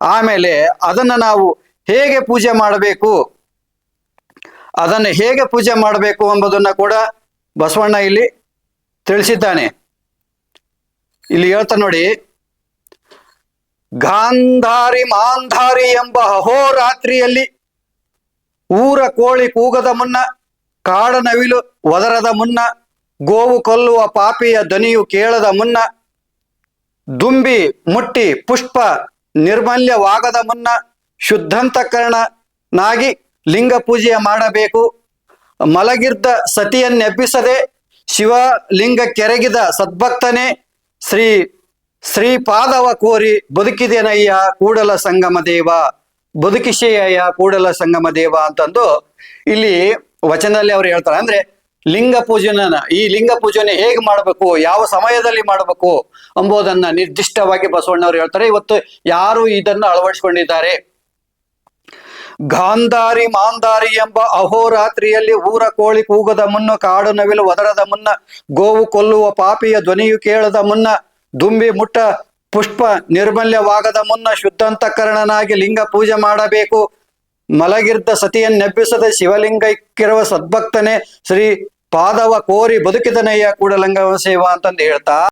ಆಮೇಲೆ ಅದನ್ನು ನಾವು ಹೇಗೆ ಪೂಜೆ ಮಾಡಬೇಕು, ಅದನ್ನು ಹೇಗೆ ಪೂಜೆ ಮಾಡಬೇಕು ಎಂಬುದನ್ನು ಕೂಡ ಬಸವಣ್ಣ ಇಲ್ಲಿ ತಿಳಿಸಿದ್ದಾನೆ. ಇಲ್ಲಿ ಹೇಳ್ತಾ ನೋಡಿ, ಗಾಂಧಾರಿ ಮಾಂಧಾರಿ ಎಂಬ ಅಹೋರಾತ್ರಿಯಲ್ಲಿ ಊರ ಕೋಳಿ ಕೂಗದ ಮುನ್ನ, ಕಾಡ ನವಿಲು ಒದರದ ಮುನ್ನ, ಗೋವು ಕೊಲ್ಲುವ ಪಾಪಿಯ ಧ್ವನಿಯು ಕೇಳದ ಮುನ್ನ, ದುಂಬಿ ಮುಟ್ಟಿ ಪುಷ್ಪ ನಿರ್ಮಲ್ಯವಾಗದ ಮುನ್ನ ಶುದ್ಧಂತಕರಣನಾಗಿ ಲಿಂಗ ಪೂಜೆಯ ಮಾಡಬೇಕು. ಮಲಗಿರ್ದ ಸತಿಯನ್ನೆಬ್ಬಿಸದೆ ಶಿವಲಿಂಗ ಕೆರಗಿದ ಸದ್ಭಕ್ತನೇ ಶ್ರೀಪಾದವ ಕೋರಿ ಬದುಕಿದೆನಯ್ಯ ಕೂಡಲ ಸಂಗಮ ದೇವ, ಬದುಕಿಶೆಯ ಕೂಡಲ ಸಂಗಮ ದೇವ ಅಂತಂದು ಇಲ್ಲಿ ವಚನದಲ್ಲಿ ಅವರು ಹೇಳ್ತಾರೆ. ಅಂದ್ರೆ ಲಿಂಗ ಪೂಜನ, ಈ ಲಿಂಗ ಪೂಜನೆ ಹೇಗೆ ಮಾಡಬೇಕು, ಯಾವ ಸಮಯದಲ್ಲಿ ಮಾಡಬೇಕು ಎಂಬುದನ್ನ ನಿರ್ದಿಷ್ಟವಾಗಿ ಬಸವಣ್ಣವರು ಹೇಳ್ತಾರೆ. ಇವತ್ತು ಯಾರು ಇದನ್ನು ಅಳವಡಿಸಿಕೊಂಡಿದ್ದಾರೆ? ಗಾಂಧಾರಿ ಮಾಂಧಾರಿ ಎಂಬ ಅಹೋರಾತ್ರಿಯಲ್ಲಿ ಊರ ಕೋಳಿ ಕೂಗದ ಮುನ್ನ, ಕಾಡು ನವಿಲು ಒದರದ ಮುನ್ನ, ಗೋವು ಕೊಲ್ಲುವ ಪಾಪಿಯ ಧ್ವನಿಯು ಕೇಳದ ಮುನ್ನ, ದುಂಬಿ ಮುಟ್ಟ ಪುಷ್ಪ ನಿರ್ಮಲ್ಯವಾಗದ ಮುನ್ನ ಶುದ್ಧಂತಕರಣನಾಗಿ ಲಿಂಗ ಪೂಜೆ ಮಾಡಬೇಕು. ಮಲಗಿರ್ದ ಸತಿಯನ್ನೆಬ್ಬಿಸದ ಶಿವಲಿಂಗಕ್ಕಿರುವ ಸದ್ಭಕ್ತನೇ ಶ್ರೀ ಪಾದವ ಕೋರಿ ಬದುಕಿದನಯ್ಯ ಕೂಡಲಂಗ ಸೇವಾ ಅಂತಂದು ಹೇಳ್ತಾ